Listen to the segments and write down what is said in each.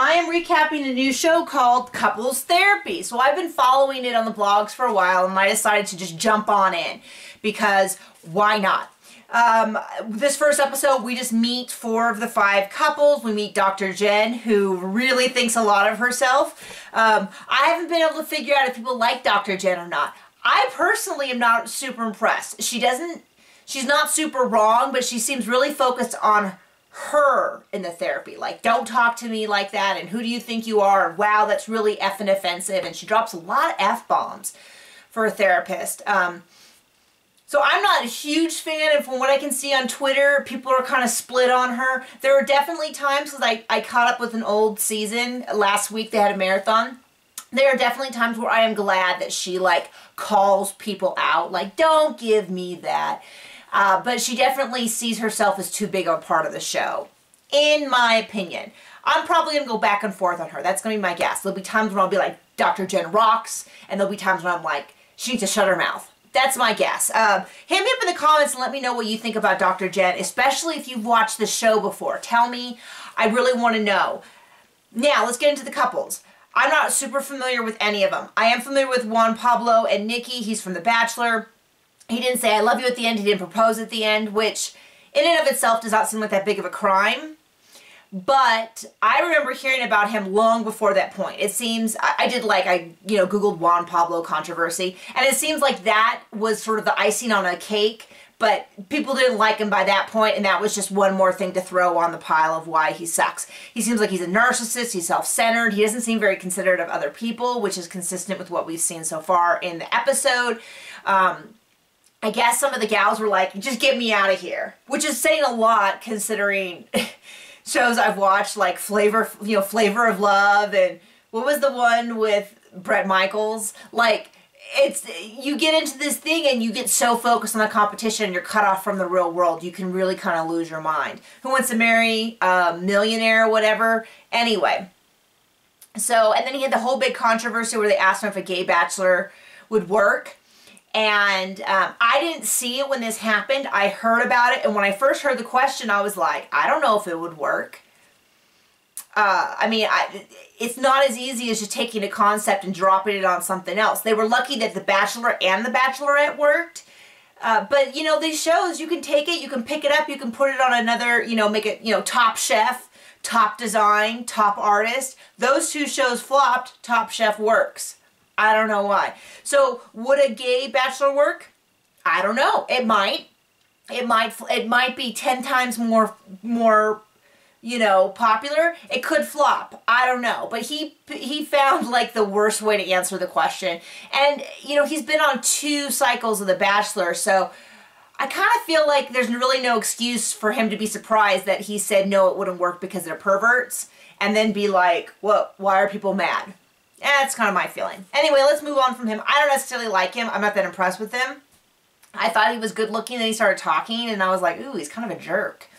I am recapping a new show called Couples Therapy. So I've been following it on the blogs for a while, and I decided to just jump on in because why not? This first episode, we just meet 4 of the 5 couples. We meet Dr. Jen, who really thinks a lot of herself. I haven't been able to figure out if people like Dr. Jen or not. I personally am not super impressed. She's not super wrong, but she seems really focused on her in the therapy. Like, don't talk to me like that, and who do you think you are? And wow, that's really effing offensive. And she drops a lot of F-bombs for a therapist. So I'm not a huge fan, and from what I can see on Twitter, people are kind of split on her. There are definitely times, because I caught up with an old season. Last week they had a marathon. There are definitely times where I am glad that she, like, calls people out. Like, don't give me that. But she definitely sees herself as too big of a part of the show, in my opinion. I'm probably going to go back and forth on her. That's going to be my guess. There'll be times when I'll be like, Dr. Jen rocks, and there'll be times when I'm like, she needs to shut her mouth. That's my guess. Hit me up in the comments and let me know what you think about Dr. Jen, especially if you've watched the show before. Tell me. I really want to know. Now, let's get into the couples. I'm not super familiar with any of them. I am familiar with Juan, Pablo, and Nikki. He's from The Bachelor. He didn't say I love you at the end. He didn't propose at the end, which in and of itself does not seem like that big of a crime. But I remember hearing about him long before that point. It seems, I Googled Juan Pablo controversy, and it seems like that was sort of the icing on a cake, but people didn't like him by that point, and that was just one more thing to throw on the pile of why he sucks. He seems like he's a narcissist, he's self-centered, he doesn't seem very considerate of other people, which is consistent with what we've seen so far in the episode. I guess some of the gals were like, just get me out of here, which is saying a lot considering shows I've watched like Flavor of Love, and what was the one with Bret Michaels? Like, you get into this thing and you get so focused on the competition and you're cut off from the real world, you can really kind of lose your mind. Who Wants to Marry a Millionaire or whatever? Anyway. So, and then he had the whole big controversy where they asked him if a gay bachelor would work. And I didn't see it when this happened. I heard about it, and when I first heard the question, I was like, I don't know if it would work. It's not as easy as just taking a concept and dropping it on something else. They were lucky that The Bachelor and The Bachelorette worked. But, you know, these shows, you can take it, you can pick it up, you can put it on another, make it, Top Chef, Top Design, Top Artist. Those 2 shows flopped, Top Chef works. I don't know why. So, would a gay bachelor work? I don't know. It might. It might be 10 times more, popular. It could flop. I don't know. But he found like the worst way to answer the question. And, he's been on 2 cycles of The Bachelor, so I kind of feel like there's really no excuse for him to be surprised that he said no, it wouldn't work because they're perverts, and then be like, well, why are people mad? That's kind of my feeling. Anyway, let's move on from him. I don't necessarily like him. I'm not that impressed with him. I thought he was good looking, then he started talking, and I was like, ooh, he's kind of a jerk.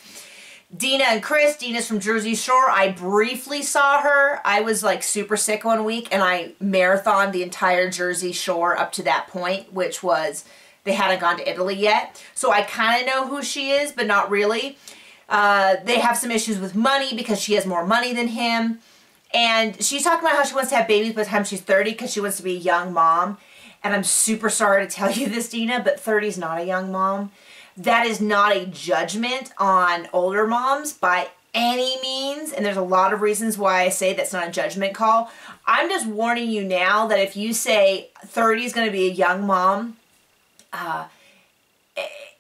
Dena and Chris. Dena's from Jersey Shore. I briefly saw her. I was like super sick one week, and I marathoned the entire Jersey Shore up to that point, which was, they hadn't gone to Italy yet. So I kind of know who she is, but not really. They have some issues with money because she has more money than him. And she's talking about how she wants to have babies by the time she's 30 because she wants to be a young mom. And I'm super sorry to tell you this, Dena, but 30 is not a young mom. That is not a judgment on older moms by any means. And there's a lot of reasons why I say that's not a judgment call. I'm just warning you now that if you say 30 is going to be a young mom,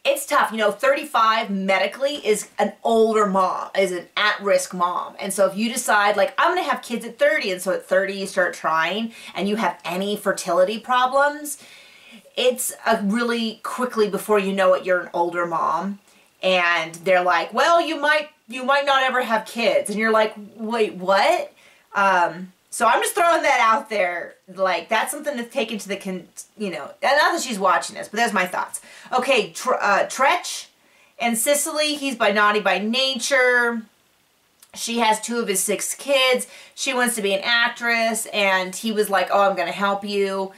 it's tough. 35 medically is an older mom, is an at-risk mom. And so if you decide, like, I'm going to have kids at 30, and so at 30 you start trying, and you have any fertility problems, it's really quickly before you know it, you're an older mom. And they're like, well, you might not ever have kids. And you're like, wait, what? So I'm just throwing that out there. Like, that's something to take into the, not that she's watching this, but there's my thoughts. Okay, Treach and Sicily, he's naughty by nature. She has 2 of his 6 kids. She wants to be an actress, and he was like, oh, I'm going to help you.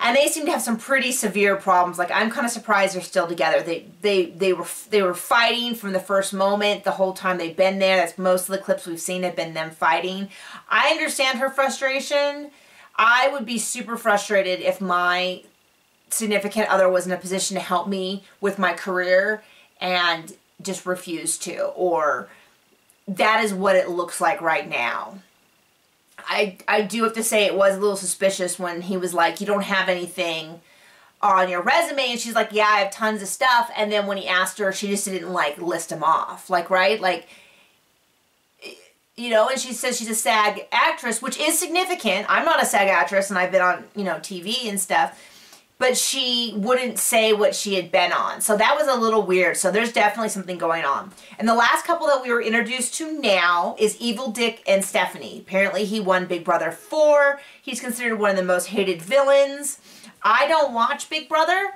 And they seem to have some pretty severe problems. Like, I'm kind of surprised they're still together. They were fighting from the first moment, the whole time they've been there. That's most of the clips we've seen have been them fighting. I understand her frustration. I would be super frustrated if my significant other was in a position to help me with my career and just refused to. Or that is what it looks like right now. I do have to say it was a little suspicious when he was like, you don't have anything on your resume, and she's like, yeah, I have tons of stuff, and then when he asked her, she just didn't like list them off, like, right, like, you know, and she says she's a SAG actress, which is significant. I'm not a SAG actress, and I've been on, you know, TV and stuff, but she wouldn't say what she had been on. So that was a little weird. So there's definitely something going on. And the last couple that we were introduced to now is Evil Dick and Stephanie. Apparently he won Big Brother 4. He's considered one of the most hated villains. I don't watch Big Brother,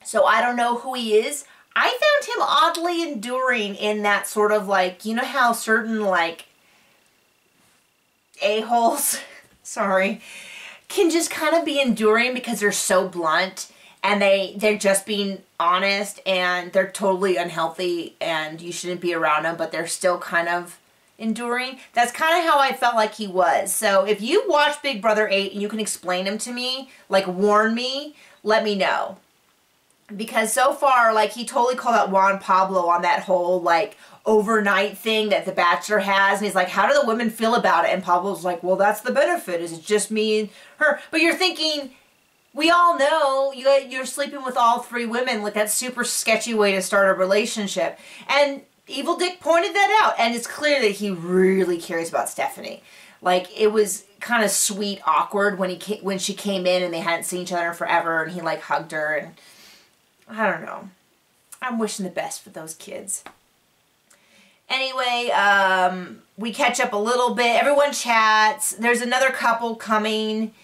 so I don't know who he is. I found him oddly enduring in that sort of like, you know how certain like a-holes, sorry, can just kind of be enduring because they're so blunt and they're just being honest and they're totally unhealthy and you shouldn't be around them, but they're still kind of enduring. That's kind of how I felt like he was. So if you watch Big Brother 8 and you can explain him to me, like warn me, let me know. Because so far, like, he totally called out Juan Pablo on that whole, like, overnight thing that The Bachelor has. And he's like, how do the women feel about it? And Pablo's like, well, that's the benefit. Is it just me and her? But you're thinking, we all know you're sleeping with all 3 women. Like, that's super sketchy way to start a relationship. And Evil Dick pointed that out. And it's clear that he really cares about Stephanie. Like, it was kind of sweet, awkward when she came in and they hadn't seen each other in forever. And he, like, hugged her and... I don't know. I'm wishing the best for those kids. Anyway, we catch up a little bit. Everyone chats. There's another couple coming.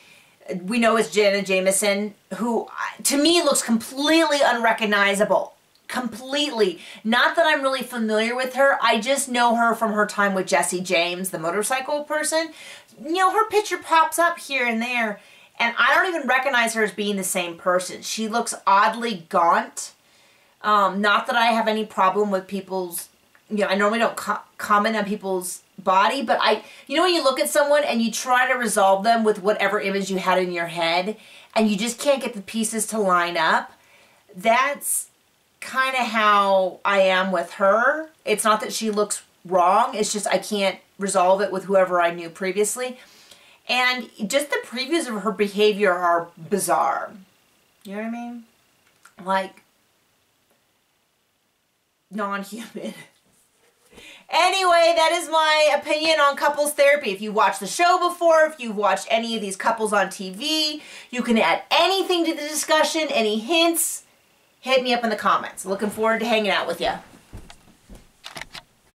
We know it's Jenna Jameson, who to me looks completely unrecognizable. Completely. Not that I'm really familiar with her. I just know her from her time with Jesse James, the motorcycle person. You know, her picture pops up here and there. And I don't even recognize her as being the same person. She looks oddly gaunt. Not that I have any problem with people's, you know, I normally don't comment on people's body, but you know when you look at someone and you try to resolve them with whatever image you had in your head, and you just can't get the pieces to line up, that's kind of how I am with her. It's not that she looks wrong, it's just I can't resolve it with whoever I knew previously. And just the previews of her behavior are bizarre. You know what I mean? Like, non-human. Anyway, that is my opinion on couples therapy. If you watched the show before, if you've watched any of these couples on TV, you can add anything to the discussion, any hints, hit me up in the comments. Looking forward to hanging out with you.